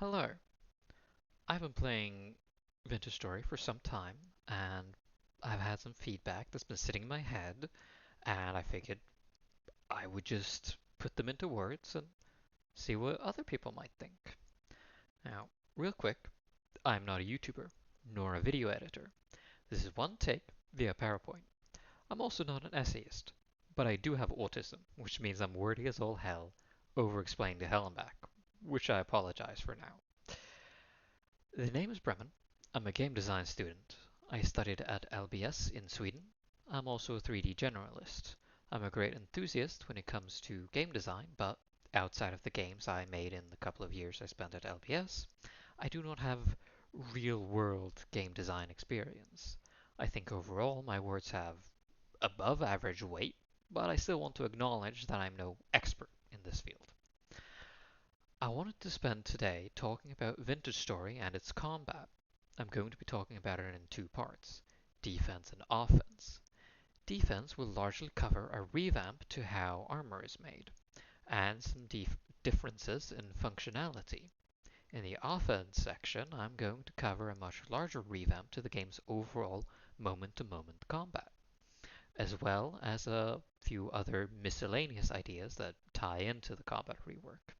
Hello. I've been playing Vintage Story for some time, and I've had some feedback that's been sitting in my head, and I figured I would just put them into words and see what other people might think. Now, real quick, I'm not a YouTuber, nor a video editor. This is one take via PowerPoint. I'm also not an essayist, but I do have autism, which means I'm wordy as all hell, over-explaining to hell and back, which I apologize for now. The name is Bremen. I'm a game design student. I studied at LBS in Sweden. I'm also a 3D generalist. I'm a great enthusiast when it comes to game design, but outside of the games I made in the couple of years I spent at LBS, I do not have real world game design experience. I think overall my words have above average weight, but I still want to acknowledge that I'm no expert in this field. I wanted to spend today talking about Vintage Story and its combat. I'm going to be talking about it in two parts, defense and offense. Defense will largely cover a revamp to how armor is made, and some differences in functionality. In the offense section, I'm going to cover a much larger revamp to the game's overall moment-to-moment combat, as well as a few other miscellaneous ideas that tie into the combat rework.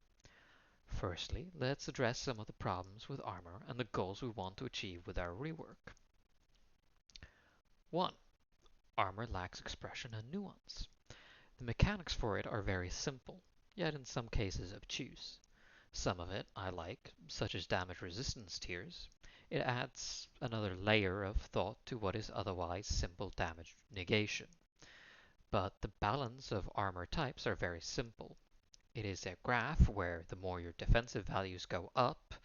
Firstly, let's address some of the problems with armor and the goals we want to achieve with our rework. 1. Armor lacks expression and nuance. The mechanics for it are very simple, yet in some cases obtuse. Some of it I like, such as damage resistance tiers. It adds another layer of thought to what is otherwise simple damage negation. But the balance of armor types are very simple. It is a graph where the more your defensive values go up,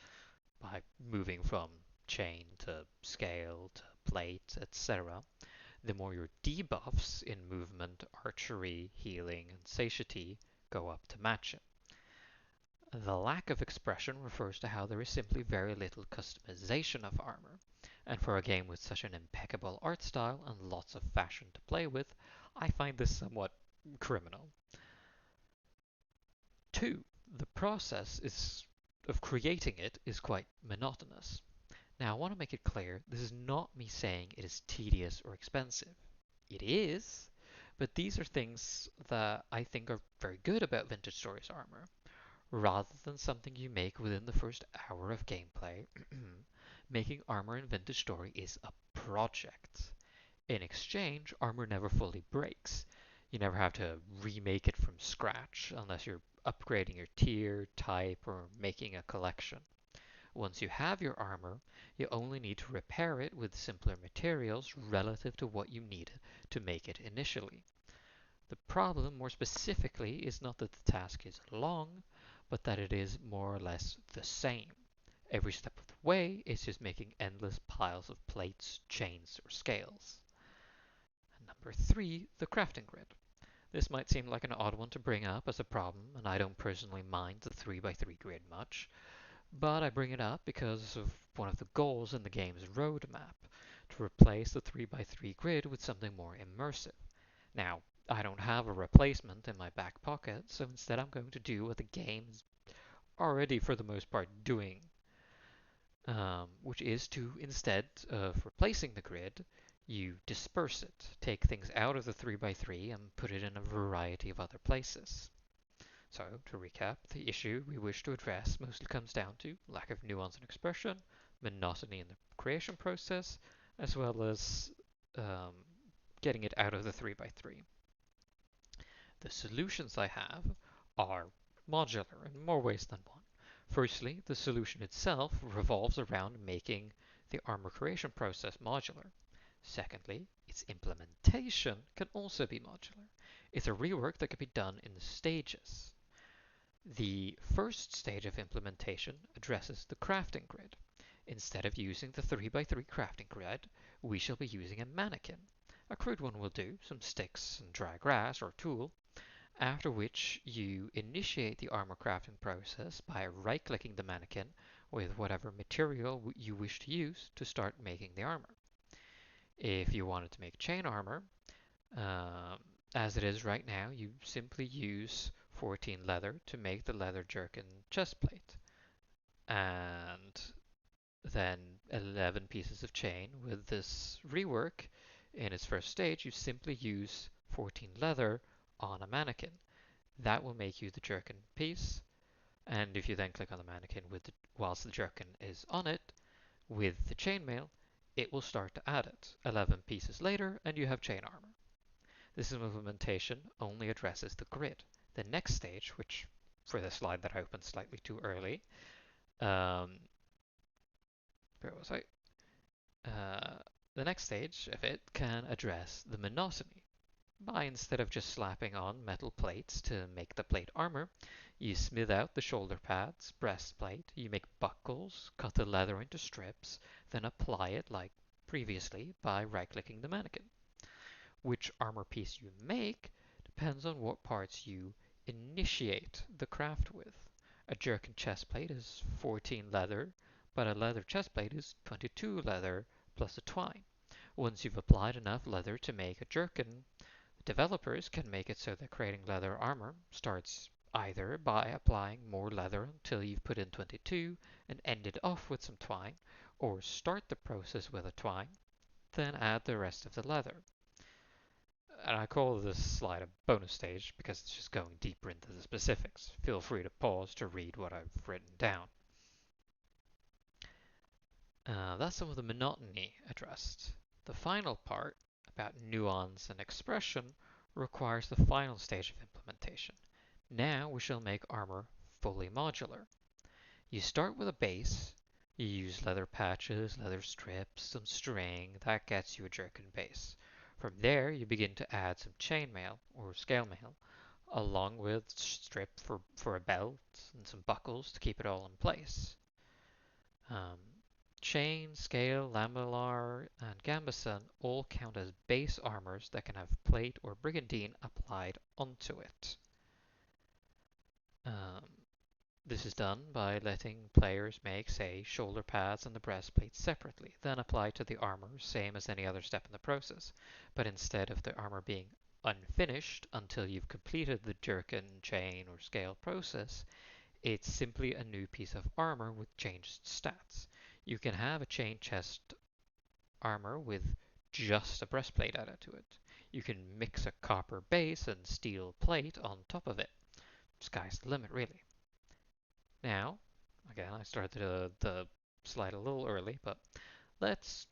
by moving from chain to scale to plate, etc., the more your debuffs in movement, archery, healing, and satiety go up to match it. The lack of expression refers to how there is simply very little customization of armor, and for a game with such an impeccable art style and lots of fashion to play with, I find this somewhat criminal. 2. The process of creating it is quite monotonous. Now, I want to make it clear, this is not me saying it is tedious or expensive. It is, but these are things that I think are very good about Vintage Stories armor. Rather than something you make within the first hour of gameplay, making armor in Vintage Story is a project. In exchange, armor never fully breaks. You never have to remake it from scratch unless you're upgrading your tier, type, or making a collection. Once you have your armor, you only need to repair it with simpler materials relative to what you needed to make it initially. The problem, more specifically, is not that the task is long, but that it is more or less the same. Every step of the way is just making endless piles of plates, chains, or scales. And number 3, the crafting grid. This might seem like an odd one to bring up as a problem, and I don't personally mind the 3x3 grid much, but I bring it up because of one of the goals in the game's roadmap, to replace the 3x3 grid with something more immersive. Now, I don't have a replacement in my back pocket, so instead I'm going to do what the game's already for the most part doing, which is to, instead of replacing the grid, you disperse it, take things out of the 3x3 and put it in a variety of other places. So, to recap, the issue we wish to address mostly comes down to lack of nuance and expression, monotony in the creation process, as well as um, getting it out of the 3x3. The solutions I have are modular in more ways than one. Firstly, the solution itself revolves around making the armor creation process modular. Secondly, its implementation can also be modular. It's a rework that can be done in stages. The first stage of implementation addresses the crafting grid. Instead of using the 3x3 crafting grid, we shall be using a mannequin. A crude one will do, some sticks and dry grass or tool, after which you initiate the armor crafting process by right-clicking the mannequin with whatever material you wish to use to start making the armor. If you wanted to make chain armor, um, as it is right now, you simply use 14 leather to make the leather jerkin chest plate. and then 11 pieces of chain. With this rework, in its first stage, you simply use 14 leather on a mannequin. That will make you the jerkin piece, and if you then click on the mannequin whilst the jerkin is on it, with the chainmail, it will start to add it. 11 pieces later, and you have chain armor. This implementation only addresses the grid. The next stage, which for the slide that I opened slightly too early, um, where was I? The next stage of it can address the monotony. By instead of just slapping on metal plates to make the plate armor, you smooth out the shoulder pads, breastplate, you make buckles, cut the leather into strips, then apply it like previously by right-clicking the mannequin. Which armor piece you make depends on what parts you initiate the craft with. A jerkin chestplate is 14 leather, but a leather chestplate is 22 leather plus a twine. Once you've applied enough leather to make a jerkin, developers can make it so that creating leather armor starts either by applying more leather until you've put in 22 and end it off with some twine, or start the process with a twine, then add the rest of the leather. And I call this slide a bonus stage because it's just going deeper into the specifics. Feel free to pause to read what I've written down. That's some of the monotony addressed. The final part, about nuance and expression, requires the final stage of implementation. Now we shall make armor fully modular. You start with a base. You use leather patches, leather strips, some string. That gets you a jerkin base. From there, you begin to add some chainmail or scale mail, along with strip for a belt and some buckles to keep it all in place. Um, Chain, scale, lamellar, and gambeson all count as base armors that can have plate or brigandine applied onto it. Um, This is done by letting players make, say, shoulder pads and the breastplate separately, then apply to the armor, same as any other step in the process. But instead of the armor being unfinished until you've completed the jerkin, chain, or scale process, it's simply a new piece of armor with changed stats. You can have a chain chest armor with just a breastplate added to it. You can mix a copper base and steel plate on top of it. Sky's the limit, really. Now, again, I started the slide a little early, but let's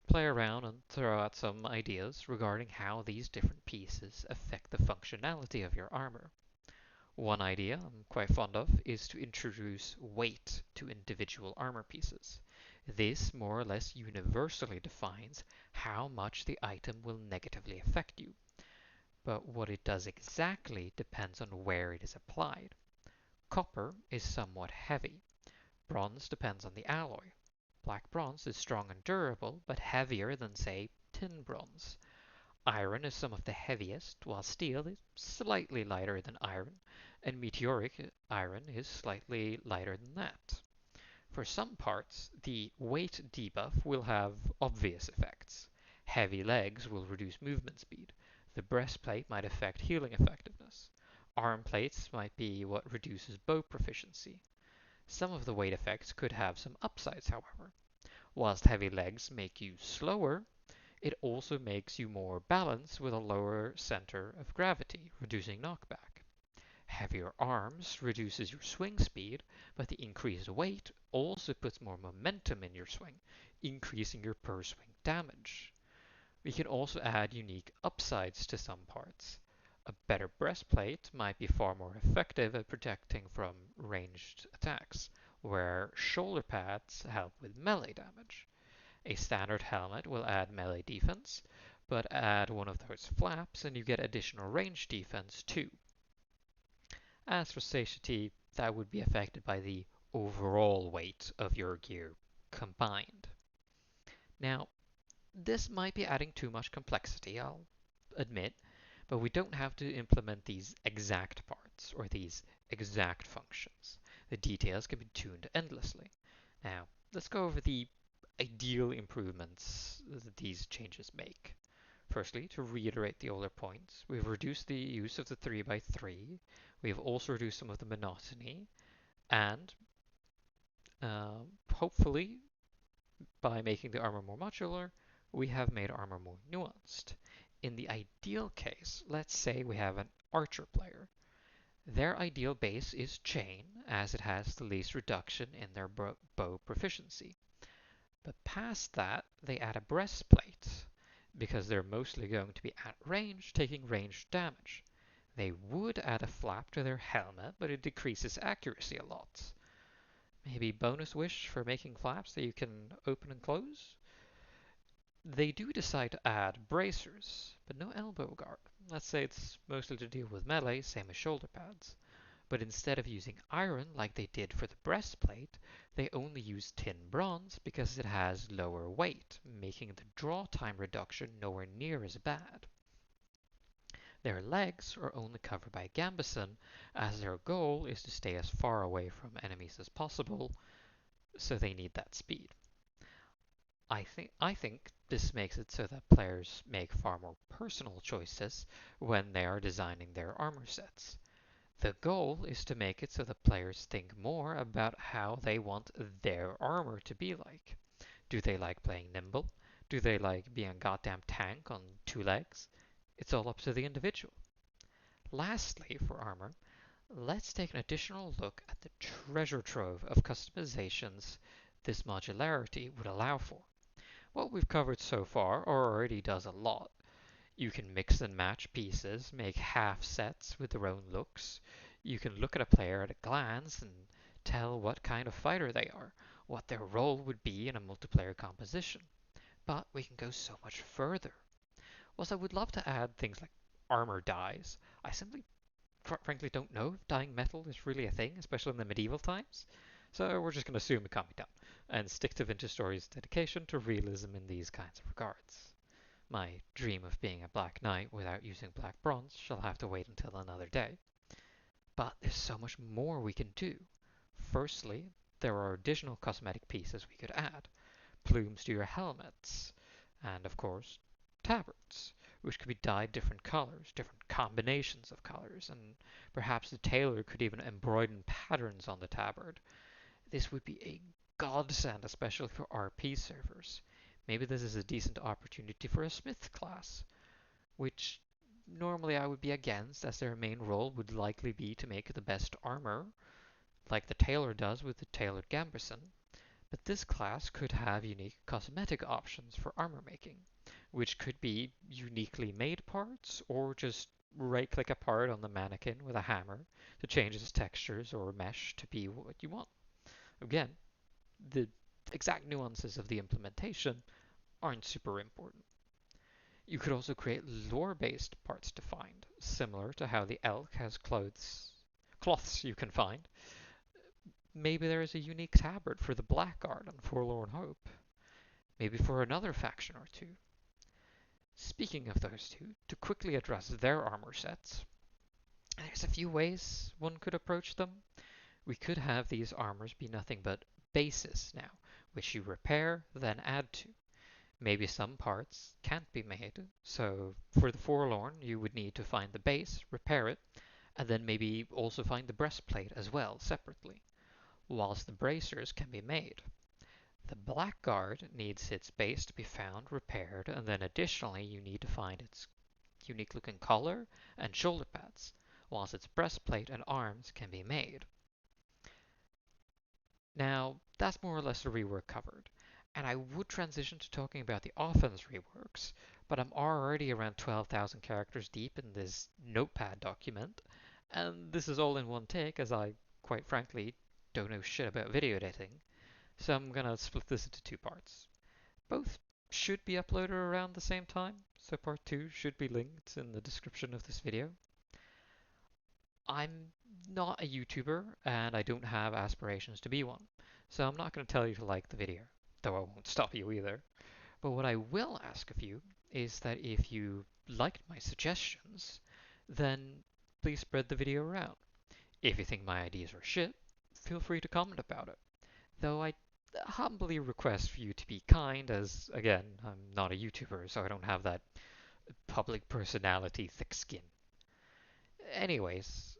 play around and throw out some ideas regarding how these different pieces affect the functionality of your armor. One idea I'm quite fond of is to introduce weight to individual armor pieces. This more or less universally defines how much the item will negatively affect you, but what it does exactly depends on where it is applied. Copper is somewhat heavy. Bronze depends on the alloy. Black bronze is strong and durable, but heavier than, say, tin bronze. Iron is some of the heaviest, while steel is slightly lighter than iron, and meteoric iron is slightly lighter than that. For some parts, the weight debuff will have obvious effects. Heavy legs will reduce movement speed. The breastplate might affect healing effectiveness. Arm plates might be what reduces bow proficiency. Some of the weight effects could have some upsides, however. Whilst heavy legs make you slower, it also makes you more balanced with a lower center of gravity, reducing knockback. Heavier arms reduces your swing speed, but the increased weight also puts more momentum in your swing, increasing your per swing damage. We can also add unique upsides to some parts. A better breastplate might be far more effective at protecting from ranged attacks, where shoulder pads help with melee damage. A standard helmet will add melee defense, but add one of those flaps and you get additional range defense too. As for satiety, that would be affected by the overall weight of your gear combined. Now, this might be adding too much complexity, I'll admit, but we don't have to implement these exact parts or these exact functions. The details can be tuned endlessly. Now, let's go over the ideal improvements that these changes make. Firstly, to reiterate the older points, we've reduced the use of the 3x3. We've also reduced some of the monotony, and Hopefully, by making the armor more modular, we have made armor more nuanced. In the ideal case, let's say we have an archer player. Their ideal base is chain, as it has the least reduction in their bow proficiency. But past that, they add a breastplate, because they're mostly going to be at range, taking ranged damage. They would add a flap to their helmet, but it decreases accuracy a lot. Maybe bonus wish for making flaps that you can open and close? They do decide to add bracers, but no elbow guard. Let's say it's mostly to deal with melee, same as shoulder pads. But instead of using iron like they did for the breastplate, they only use tin bronze because it has lower weight, making the draw time reduction nowhere near as bad. Their legs are only covered by gambeson, as their goal is to stay as far away from enemies as possible, so they need that speed. I think this makes it so that players make far more personal choices when they are designing their armor sets. The goal is to make it so that players think more about how they want their armor to be like. Do they like playing nimble? Do they like being a goddamn tank on two legs? It's all up to the individual. Lastly, for armor, let's take an additional look at the treasure trove of customizations this modularity would allow for. What we've covered so far already does a lot. You can mix and match pieces, make half sets with their own looks. You can look at a player at a glance and tell what kind of fighter they are, what their role would be in a multiplayer composition. But we can go so much further. Whilst I would love to add things like armor dyes, I simply frankly don't know if dyeing metal is really a thing, especially in the medieval times. So we're just going to assume it can't be done, and stick to Vintage Story's dedication to realism in these kinds of regards. My dream of being a Black Knight without using black bronze shall have to wait until another day. But there's so much more we can do. Firstly, there are additional cosmetic pieces we could add. Plumes to your helmets, and of course, tabards, which could be dyed different colors, different combinations of colors, and perhaps the tailor could even embroider patterns on the tabard. This would be a godsend, especially for RP servers. Maybe this is a decent opportunity for a smith class, which normally I would be against, as their main role would likely be to make the best armor, like the tailor does with the tailored gambeson. But this class could have unique cosmetic options for armor making, which could be uniquely made parts, or just right-click a part on the mannequin with a hammer to change its textures or mesh to be what you want. Again, the exact nuances of the implementation aren't super important. You could also create lore-based parts to find, similar to how the elk has cloths you can find. Maybe there is a unique tabard for the Blackguard on Forlorn Hope. Maybe for another faction or two. Speaking of those two, to quickly address their armor sets, there's a few ways one could approach them. We could have these armors be nothing but bases now, which you repair, then add to. Maybe some parts can't be made, so for the Forlorn you would need to find the base, repair it, and then maybe also find the breastplate as well, separately, whilst the bracers can be made. The Blackguard needs its base to be found, repaired, and then additionally you need to find its unique looking collar and shoulder pads, whilst its breastplate and arms can be made. Now, that's more or less the rework covered, and I would transition to talking about the offense reworks, but I'm already around 12,000 characters deep in this notepad document, and this is all in one take as I, quite frankly, don't know shit about video editing, so I'm gonna split this into two parts. Both should be uploaded around the same time, so part 2 should be linked in the description of this video. I'm not a YouTuber and I don't have aspirations to be one, so I'm not going to tell you to like the video, though I won't stop you either. But what I will ask of you is that if you liked my suggestions, then please spread the video around. If you think my ideas are shit, feel free to comment about it. Though I humbly request for you to be kind, as again, I'm not a YouTuber, so I don't have that public personality thick skin. Anyways,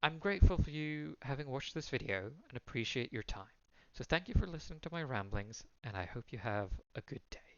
I'm grateful for you having watched this video and appreciate your time. So thank you for listening to my ramblings, and I hope you have a good day.